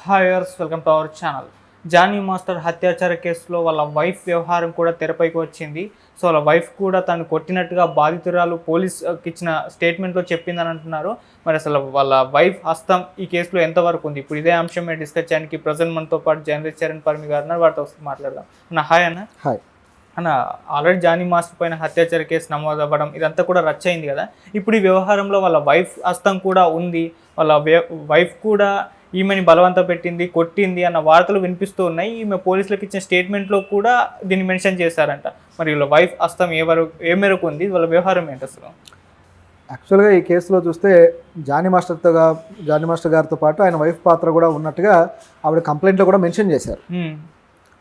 Hi viewers, welcome to our channel. Jani master హత్యాచార కేసులో వాళ్ళ వైఫ్ వ్యవహారం కూడా తెరపైకి వచ్చింది. సో వాళ్ళ వైఫ్ కూడా తను కొట్టినట్టుగా బాధితురాలు పోలీస్కి ఇచ్చిన స్టేట్మెంట్లో చెప్పిందని అంటున్నారు. మరి అసలు వాళ్ళ వైఫ్ హస్తం ఈ కేసులో ఎంతవరకు ఉంది? ఇప్పుడు ఇదే అంశం మేము డిస్కస్ చేయడానికి ప్రజెంట్ మనతో పాటు జర్నలిస్ట్ చరణ్ పర్మి గారు ఉన్నారు. వారితో మాట్లాడదాం. అన్న హాయ్ అన్న. హాయ్ అన్న, ఆల్రెడీ జానీ మాస్టర్ పైన హత్యాచార కేసు నమోదు అవ్వడం ఇదంతా కూడా రచ్చ అయింది కదా. ఇప్పుడు ఈ వ్యవహారంలో వాళ్ళ వైఫ్ హస్తం కూడా ఉంది. వాళ్ళ వైఫ్ కూడా ఈమెని బలవంత పెట్టింది, కొట్టింది అన్న వార్తలు వినిపిస్తూ ఉన్నాయి. ఈమె పోలీసులకు ఇచ్చిన స్టేట్మెంట్లో కూడా దీన్ని మెన్షన్ చేశారంట. మరి వీళ్ళ వైఫ్ హస్తం ఏ మేరకు ఉంది? వాళ్ళ వ్యవహారం ఏంటి అసలు? యాక్చువల్గా ఈ కేసులో చూస్తే జానీ మాస్టర్ గారితో పాటు ఆయన వైఫ్ పాత్ర కూడా ఉన్నట్టుగా ఆవిడ కంప్లైంట్లో కూడా మెన్షన్ చేశారు.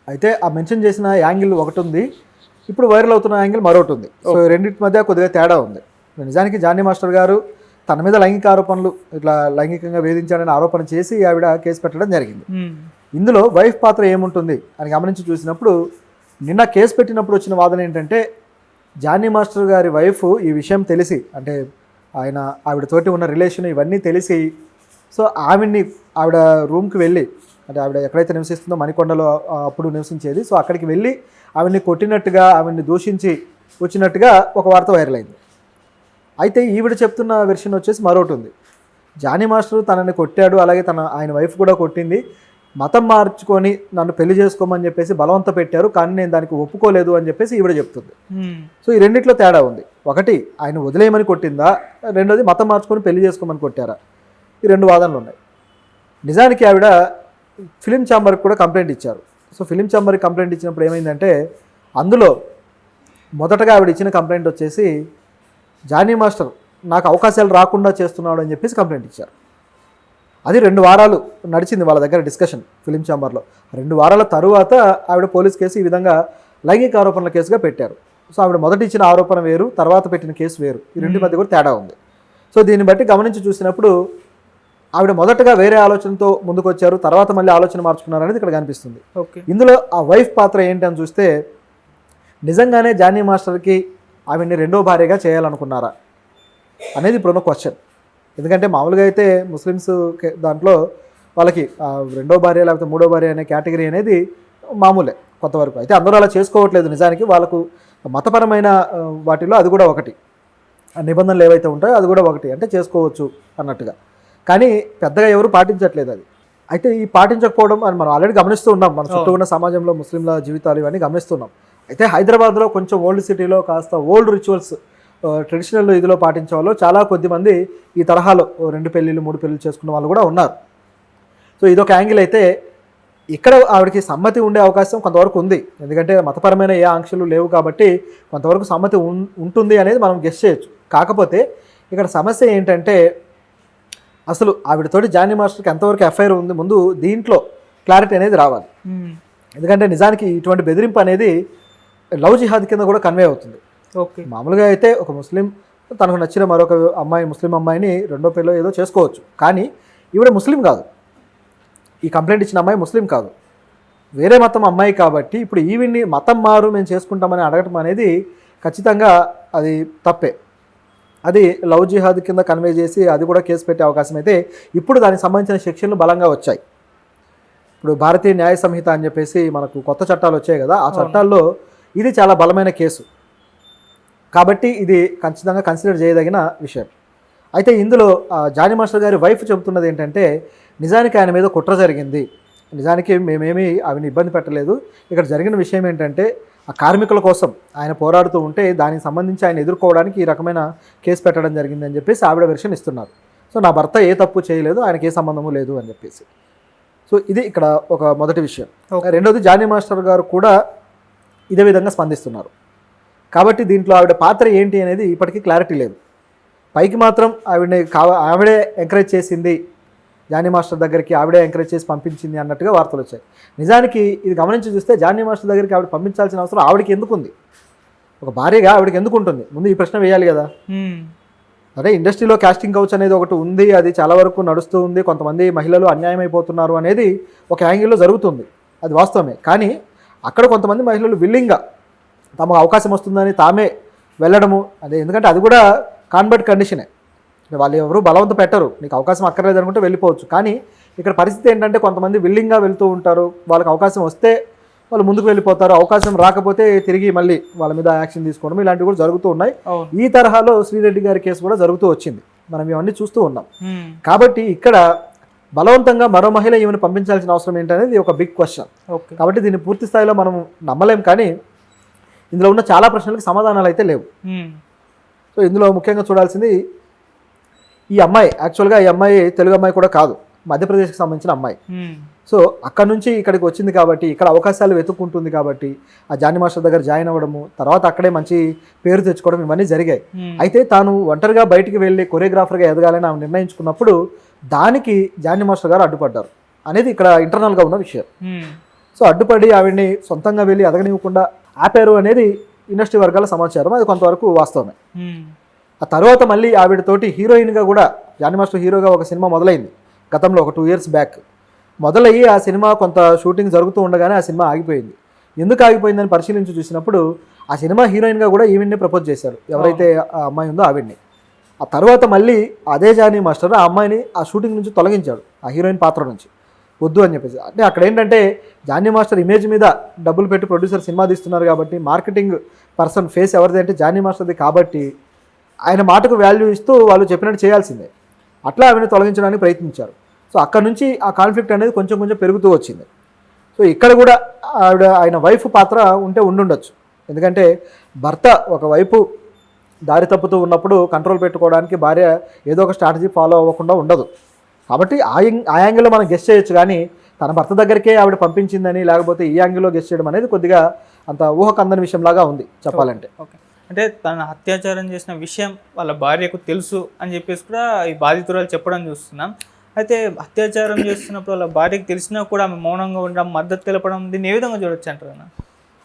అయితే ఆ మెన్షన్ చేసిన యాంగిల్ ఒకటి ఉంది, ఇప్పుడు వైరల్ అవుతున్న యాంగిల్ మరొకటి ఉంది. సో రెండింటి మధ్య కొద్దిగా తేడా ఉంది. నిజానికి జానీ మాస్టర్ గారు తన మీద లైంగిక ఆరోపణలు, ఇట్లా లైంగికంగా వేధించాడని ఆరోపణ చేసి ఆవిడ కేసు పెట్టడం జరిగింది. ఇందులో వైఫ్ పాత్ర ఏముంటుంది అని గమనించి చూసినప్పుడు నిన్న కేసు పెట్టినప్పుడు వచ్చిన వాదన ఏంటంటే, జానీ మాస్టర్ గారి వైఫ్ ఈ విషయం తెలిసి, అంటే ఆవిడతోటి ఉన్న రిలేషన్ ఇవన్నీ తెలిసి, సో ఆవిడ రూమ్కి వెళ్ళి, అంటే ఆవిడ ఎక్కడైతే నివసిస్తుందో మణికొండలో అప్పుడు నివసించేది, సో అక్కడికి వెళ్ళి ఆవిడ్ని కొట్టినట్టుగా, ఆవిడ్ని దూషించి వచ్చినట్టుగా ఒక వార్త వైరల్ అయింది. అయితే ఈవిడ చెప్తున్న వెర్షన్ వచ్చేసి మరొకటి ఉంది. జానీ మాస్టర్ తనని కొట్టాడు, అలాగే ఆయన వైఫ్ కూడా కొట్టింది, మతం మార్చుకొని నన్ను పెళ్లి చేసుకోమని చెప్పేసి బలవంత పెట్టారు, కానీ నేను దానికి ఒప్పుకోలేదు అని చెప్పేసి ఈవిడ చెప్తుంది. సో ఈ రెండిట్లో తేడా ఉంది. ఒకటి ఆయన వదిలేయమని కొట్టిందా, రెండోది మతం మార్చుకొని పెళ్లి చేసుకోమని కొట్టారా, ఈ రెండు వాదనలు ఉన్నాయి. నిజానికి ఆవిడ ఫిలిం ఛాంబర్కి కూడా కంప్లైంట్ ఇచ్చారు. సో ఫిలిం ఛాంబర్కి కంప్లైంట్ ఇచ్చినప్పుడు ఏమైందంటే, అందులో మొదటగా ఆవిడ ఇచ్చిన కంప్లైంట్ వచ్చేసి, జానీ మాస్టర్ నాకు అవకాశాలు రాకుండా చేస్తున్నాడు అని చెప్పేసి కంప్లైంట్ ఇచ్చారు. అది 2 వారాలు నడిచింది వాళ్ళ దగ్గర డిస్కషన్ ఫిలిం ఛాంబర్లో. 2 వారాల తరువాత ఆవిడ పోలీస్ కేసు ఈ విధంగా లైంగిక ఆరోపణల కేసుగా పెట్టారు. సో ఆవిడ మొదటి ఇచ్చిన ఆరోపణ వేరు, తర్వాత పెట్టిన కేసు వేరు. ఈ రెండింటి మధ్య కూడా తేడా ఉంది. సో దీన్ని బట్టి గమనించి చూసినప్పుడు ఆవిడ మొదటగా వేరే ఆలోచనతో ముందుకు వచ్చారు, తర్వాత మళ్ళీ ఆలోచన మార్చుకున్నారు అనేది ఇక్కడ కనిపిస్తుంది. ఇందులో ఆ వైఫ్ పాత్ర ఏంటి అని చూస్తే, నిజంగానే జానీ మాస్టర్కి ఆవిడ్ని రెండో భార్యగా చేయాలనుకున్నారా అనేది ఇప్పుడున్న క్వశ్చన్. ఎందుకంటే మామూలుగా అయితే ముస్లిమ్స్ దాంట్లో వాళ్ళకి రెండో భార్య లేకపోతే మూడో భార్య అనే కేటగిరీ అనేది మామూలే కొంతవరకు. అయితే అందరూ అలా చేసుకోవట్లేదు. నిజానికి వాళ్ళకు మతపరమైన వాటిలో అది కూడా ఒకటి, నిబంధనలు ఏవైతే ఉంటాయో అది కూడా ఒకటి, అంటే చేసుకోవచ్చు అన్నట్టుగా. కానీ పెద్దగా ఎవరు పాటించట్లేదు అది. అయితే ఈ పాటించకపోవడం అని మనం ఆల్రెడీ గమనిస్తూ ఉన్నాం. మన చుట్టూ ఉన్న సమాజంలో ముస్లింల జీవితాలు ఇవన్నీ గమనిస్తున్నాం. అయితే హైదరాబాద్లో కొంచెం ఓల్డ్ సిటీలో కాస్త ఓల్డ్ రిచువల్స్, ట్రెడిషనల్ ఇదిలో పాటించే వాళ్ళు చాలా కొద్దిమంది ఈ తరహాలో 2 పెళ్ళిళ్ళు 3 పెళ్ళిళ్ళు చేసుకున్న వాళ్ళు కూడా ఉన్నారు. సో ఇదొక యాంగిల్. అయితే ఇక్కడ ఆవిడకి సమ్మతి ఉండే అవకాశం కొంతవరకు ఉంది. ఎందుకంటే మతపరమైన ఏ ఆంక్షలు లేవు కాబట్టి కొంతవరకు సమ్మతి ఉంటుంది అనేది మనం గెస్ చేయొచ్చు. కాకపోతే ఇక్కడ సమస్య ఏంటంటే, అసలు ఆవిడతోటి జానీ మాస్టర్కి ఎంతవరకు ఎఫ్ఐఆర్ ఉంది, ముందు దీంట్లో క్లారిటీ అనేది రావాలి. ఎందుకంటే నిజానికి ఇటువంటి బెదిరింపు అనేది లవ్ జిహాద్ కింద కూడా కన్వే అవుతుంది. మామూలుగా అయితే ఒక ముస్లిం తనకు నచ్చిన మరొక అమ్మాయి, ముస్లిం అమ్మాయిని రెండో పెళ్ళో ఏదో చేసుకోవచ్చు. కానీ ఈవిడ ముస్లిం కాదు, ఈ కంప్లైంట్ ఇచ్చిన అమ్మాయి ముస్లిం కాదు, వేరే మతం అమ్మాయి. కాబట్టి ఇప్పుడు ఈవిడ్ని మతం మారు మేము చేసుకుంటామని అడగటం అనేది ఖచ్చితంగా అది తప్పే. అది లవ్ జిహాద్ కింద కన్వే చేసి అది కూడా కేసు పెట్టే అవకాశం అయితే ఇప్పుడు దానికి సంబంధించిన సెక్షన్లు బలంగా వచ్చాయి. ఇప్పుడు భారతీయ న్యాయ సంహిత అని చెప్పేసి మనకు కొత్త చట్టాలు వచ్చాయి కదా, ఆ చట్టాల్లో ఇది చాలా బలమైన కేసు కాబట్టి ఇది ఖచ్చితంగా కన్సిడర్ చేయదగిన విషయం. అయితే ఇందులో జానీ మాస్టర్ గారి వైఫ్ చెబుతున్నది ఏంటంటే, నిజానికి ఆయన మీద కుట్ర జరిగింది, నిజానికి మేమేమీ ఆవిని ఇబ్బంది పెట్టలేదు, ఇక్కడ జరిగిన విషయం ఏంటంటే ఆ కార్మికుల కోసం ఆయన పోరాడుతూ ఉంటే దానికి సంబంధించి ఆయన ఎదుర్కోవడానికి ఈ రకమైన కేసు పెట్టడం జరిగింది అని చెప్పేసి ఆవిడ వెర్షన్ ఇస్తున్నారు. సో నా భర్త ఏ తప్పు చేయలేదు, ఆయనకి ఏ సంబంధము లేదు అని చెప్పేసి. సో ఇది ఇక్కడ ఒక మొదటి విషయం. రెండోది, జానీ మాస్టర్ గారు కూడా ఇదే విధంగా స్పందిస్తున్నారు. కాబట్టి దీంట్లో ఆవిడ పాత్ర ఏంటి అనేది ఇప్పటికీ క్లారిటీ లేదు. పైకి మాత్రం ఆవిడే ఎంకరేజ్ చేసింది, జానీ మాస్టర్ దగ్గరికి ఆవిడే ఎంకరేజ్ చేసి పంపించింది అన్నట్టుగా వార్తలు వచ్చాయి. నిజానికి ఇది గమనించి చూస్తే జానీ మాస్టర్ దగ్గరికి ఆవిడ పంపించాల్సిన అవసరం ఆవిడకి ఎందుకు ఉంది? ఒక భార్యగా ఆవిడకి ఎందుకు ఉంటుంది? ముందు ఈ ప్రశ్న వేయాలి కదా. అదే ఇండస్ట్రీలో కాస్టింగ్ కౌచ్ అనేది ఒకటి ఉంది, అది చాలా వరకు నడుస్తూ ఉంది, కొంతమంది మహిళలు అన్యాయం అయిపోతున్నారు అనేది ఒక యాంగిల్లో జరుగుతుంది, అది వాస్తవమే. కానీ అక్కడ కొంతమంది మహిళలు విల్లింగ్గా తమకు అవకాశం వస్తుందని తామే వెళ్ళడము, అదే ఎందుకంటే అది కూడా కాన్వర్ట్ కండిషనే. వాళ్ళు ఎవరు బలవంత పెట్టరు, నీకు అవకాశం అక్కర్లేదు అనుకుంటే వెళ్ళిపోవచ్చు. కానీ ఇక్కడ పరిస్థితి ఏంటంటే కొంతమంది విల్లింగ్గా వెళ్తూ ఉంటారు, వాళ్ళకి అవకాశం వస్తే వాళ్ళు ముందుకు వెళ్ళిపోతారు, అవకాశం రాకపోతే తిరిగి మళ్ళీ వాళ్ళ మీద యాక్షన్ తీసుకోవడం ఇలాంటివి కూడా జరుగుతూ ఉన్నాయి. ఈ తరహాలో శ్రీరెడ్డి గారి కేసు కూడా జరుగుతూ వచ్చింది, మనం ఇవన్నీ చూస్తూ ఉన్నాం. కాబట్టి ఇక్కడ బలవంతంగా మరో మహిళ ఈమెను పంపించాల్సిన అవసరం ఏంటనేది ఒక బిగ్ క్వశ్చన్. కాబట్టి దీన్ని పూర్తి స్థాయిలో మనం నమ్మలేం, కానీ ఇందులో ఉన్న చాలా ప్రశ్నలకు సమాధానాలు అయితే లేవు. సో ఇందులో ముఖ్యంగా చూడాల్సింది ఈ అమ్మాయి, యాక్చువల్గా ఈ అమ్మాయి తెలుగు అమ్మాయి కూడా కాదు, మధ్యప్రదేశ్కి సంబంధించిన అమ్మాయి. సో అక్కడ నుంచి ఇక్కడికి వచ్చింది కాబట్టి ఇక్కడ అవకాశాలు వెతుక్కుంటుంది కాబట్టి ఆ జానీ మాస్టర్ దగ్గర జాయిన్ అవ్వడము, తర్వాత అక్కడే మంచి పేరు తెచ్చుకోవడం ఇవన్నీ జరిగాయి. అయితే తాను ఒంటరిగా బయటికి వెళ్ళి కొరియోగ్రాఫర్గా ఎదగాలని ఆమె నిర్ణయించుకున్నప్పుడు దానికి జానీ మాస్టర్ గారు అడ్డుపడ్డారు అనేది ఇక్కడ ఇంటర్నల్గా ఉన్న విషయం. సో అడ్డుపడి ఆవిడ్ని సొంతంగా వెళ్ళి ఎదగనివ్వకుండా ఆపారు అనేది ఇండస్ట్రీ వర్గాల సమాచారం, అది కొంతవరకు వాస్తవమే. ఆ తర్వాత మళ్ళీ ఆవిడతోటి హీరోయిన్గా కూడా జానీ మాస్టర్ హీరోగా ఒక సినిమా మొదలైంది గతంలో, ఒక 2 years బ్యాక్ మొదలయ్యి ఆ సినిమా కొంత షూటింగ్ జరుగుతూ ఉండగానే ఆ సినిమా ఆగిపోయింది. ఎందుకు ఆగిపోయిందని పరిశీలించి చూసినప్పుడు ఆ సినిమా హీరోయిన్గా కూడా ఈవిడ్ని ప్రపోజ్ చేశారు, ఎవరైతే ఆ అమ్మాయి ఉందో ఆవిడ్ని. ఆ తర్వాత మళ్ళీ అదే జానీ మాస్టర్ ఆ అమ్మాయిని ఆ షూటింగ్ నుంచి తొలగించాడు, ఆ హీరోయిన్ పాత్ర నుంచి వద్దు అని చెప్పేసి. అంటే అక్కడ ఏంటంటే జానీ మాస్టర్ ఇమేజ్ మీద డబ్బులు పెట్టి ప్రొడ్యూసర్ సినిమా తీస్తున్నారు కాబట్టి మార్కెటింగ్ పర్సన్ ఫేస్ ఎవరిది అంటే జానీ మాస్టర్ది కాబట్టి ఆయన మాటకు వాల్యూ ఇస్తూ వాళ్ళు చెప్పినట్టు చేయాల్సిందే. అట్లా ఆమెను తొలగించడానికి ప్రయత్నించారు. సో అక్కడ నుంచి ఆ కాన్ఫ్లిక్ట్ అనేది కొంచెం కొంచెం పెరుగుతూ వచ్చింది. సో ఇక్కడ కూడా ఆయన వైఫ్ పాత్ర ఉండుండొచ్చు, ఎందుకంటే భర్త ఒకవైపు దారి తప్పుతూ ఉన్నప్పుడు కంట్రోల్ పెట్టుకోవడానికి భార్య ఏదో ఒక స్ట్రాటజీ ఫాలో అవ్వకుండా ఉండదు. కాబట్టి ఆ యాంగిల్లో మనం గెస్ చేయొచ్చు, కానీ తన భర్త దగ్గరికే ఆవిడ పంపించిందని లేకపోతే ఈ యాంగిల్లో గెస్ చేయడం అనేది కొద్దిగా అంత ఊహకందని విషయంలాగా ఉంది చెప్పాలంటే. అంటే తన అత్యాచారం చేసిన విషయం వాళ్ళ భార్యకు తెలుసు అని చెప్పేసి కూడా ఈ బాధితురాలు చెప్పడం చూస్తున్నాం. అయితే అత్యాచారం చేస్తున్నప్పుడు వాళ్ళ భార్యకు తెలిసినా కూడా ఆమె మౌనంగా ఉండడం, మద్దతు తెలపడం, దీన్ని ఏ విధంగా చూడొచ్చు అంటారు?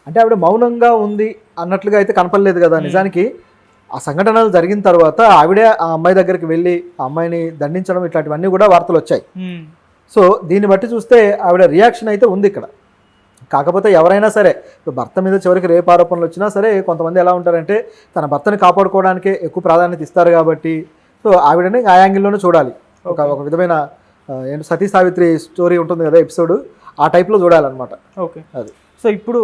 అంటే ఆవిడ మౌనంగా ఉంది అన్నట్లుగా అయితే కనపడలేదు కదా. నిజానికి ఆ సంఘటనలు జరిగిన తర్వాత ఆవిడే ఆ అమ్మాయి దగ్గరికి వెళ్ళి ఆ అమ్మాయిని దండించడం ఇట్లాంటివన్నీ కూడా వార్తలు వచ్చాయి. సో దీన్ని బట్టి చూస్తే ఆవిడ రియాక్షన్ అయితే ఉంది ఇక్కడ. కాకపోతే ఎవరైనా సరే భర్త మీద చివరికి రేపు ఆరోపణలు వచ్చినా సరే కొంతమంది ఎలా ఉంటారంటే తన భర్తని కాపాడుకోవడానికే ఎక్కువ ప్రాధాన్యత ఇస్తారు కాబట్టి సో ఆవిడని ఆ యాంగిల్లోనే చూడాలి. ఒక విధమైన సతీ సావిత్రి స్టోరీ ఉంటుంది కదా ఎపిసోడ్, ఆ టైప్లో చూడాలన్నమాట. ఓకే, అది. సో ఇప్పుడు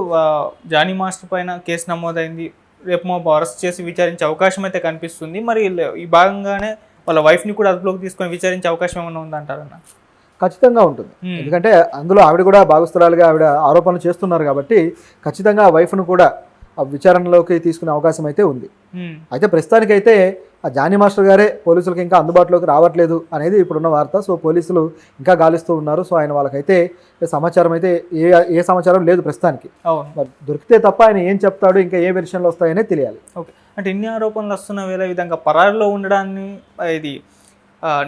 జానీ మాస్టర్ పైన కేసు నమోదైంది, రేపు మా అరెస్ట్ చేసి విచారించే అవకాశం అయితే కనిపిస్తుంది. మరి ఈ భాగంగానే వాళ్ళ వైఫ్ని కూడా అదుపులోకి తీసుకొని విచారించే అవకాశం ఏమైనా ఉందంటారన్న? ఖచ్చితంగా ఉంటుంది, ఎందుకంటే అందులో ఆవిడ కూడా భాగస్థురాలుగా ఆవిడ ఆరోపణలు చేస్తున్నారు కాబట్టి ఖచ్చితంగా ఆ వైఫ్ను కూడా ఆ విచారణలోకి తీసుకునే అవకాశం అయితే ఉంది. అయితే ప్రస్తుతానికైతే ఆ జానీ మాస్టర్ గారే పోలీసులకు ఇంకా అందుబాటులోకి రావట్లేదు అనేది ఇప్పుడున్న వార్త. సో పోలీసులు ఇంకా గాలిస్తూ ఉన్నారు. సో ఆయన వాళ్ళకైతే సమాచారం అయితే ఏ సమాచారం లేదు ప్రస్తుతానికి. మరి దొరికితే తప్ప ఆయన ఏం చెప్తాడు, ఇంకా ఏ వెర్షన్లు వస్తాయనే తెలియాలి. ఓకే, అంటే ఇన్ని ఆరోపణలు వస్తున్న వేళ విధంగా పరారులో ఉండడాన్ని ఇది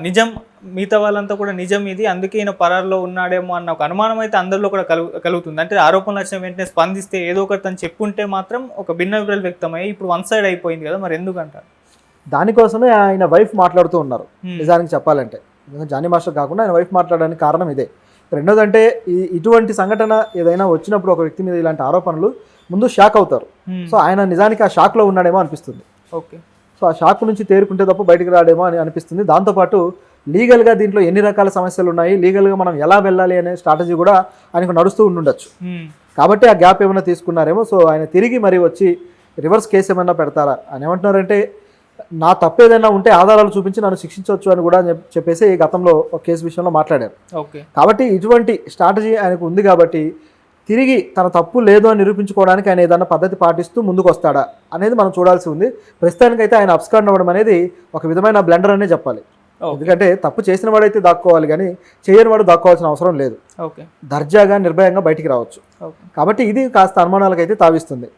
నిజం, మిగతా వాళ్ళంతా కూడా నిజం ఇది, అందుకే ఈయన పరారులో ఉన్నాడేమో అన్న ఒక అనుమానం అయితే అందరిలో కూడా కలుగుతుంది. అంటే ఆరోపణలు వచ్చిన వెంటనే స్పందిస్తే ఏదో ఒకటి తను చెప్పుంటే మాత్రం ఒక భిన్నాభిప్రాయాలు వ్యక్తమయ్యి ఇప్పుడు వన్ సైడ్ అయిపోయింది కదా, మరి ఎందుకంటారు? దానికోసమే ఆయన వైఫ్ మాట్లాడుతూ ఉన్నారు నిజానికి చెప్పాలంటే. జానీ మాస్టర్ కాకుండా ఆయన వైఫ్ మాట్లాడడానికి కారణం ఇదే. రెండోదంటే ఇటువంటి సంఘటన ఏదైనా వచ్చినప్పుడు ఒక వ్యక్తి మీద ఇలాంటి ఆరోపణలు ముందు షాక్ అవుతారు. సో ఆయన నిజానికి ఆ షాక్లో ఉన్నాడేమో అనిపిస్తుంది. ఓకే, సో ఆ షాక్ నుంచి తేరుకుంటే తప్ప బయటికి రాడేమో అని అనిపిస్తుంది. దాంతోపాటు లీగల్గా దీంట్లో ఎన్ని రకాల సమస్యలు ఉన్నాయి, లీగల్గా మనం ఎలా వెళ్ళాలి అనే స్ట్రాటజీ కూడా ఆయనకు నడుస్తూ ఉండుండొచ్చు. కాబట్టి ఆ గ్యాప్ ఏమైనా తీసుకున్నారేమో. సో ఆయన తిరిగి మరి వచ్చి రివర్స్ కేసు ఏమైనా పెడతారా అని ఏమంటున్నారంటే, నా తప్పు ఏదైనా ఉంటే ఆధారాలు చూపించి నన్ను శిక్షించవచ్చు అని కూడా చెప్పేసి గతంలో ఒక కేసు విషయంలో మాట్లాడారు. కాబట్టి ఇటువంటి స్ట్రాటజీ ఆయనకు ఉంది కాబట్టి తిరిగి తన తప్పు లేదు అని నిరూపించుకోవడానికి ఆయన ఏదైనా పద్ధతి పాటిస్తూ ముందుకు వస్తాడా అనేది మనం చూడాల్సి ఉంది. ప్రస్తుతానికైతే ఆయన అబ్స్కాండ్ అవ్వడం అనేది ఒక విధమైన బ్లండర్ అనే చెప్పాలి. ఎందుకంటే తప్పు చేసిన వాడైతే దాక్కోవాలి, కానీ చేయని వాడు దాక్కోవాల్సిన అవసరం లేదు. దర్జాగా నిర్భయంగా బయటికి రావచ్చు. కాబట్టి ఇది కాస్త అనుమానాలకైతే తావిస్తుంది.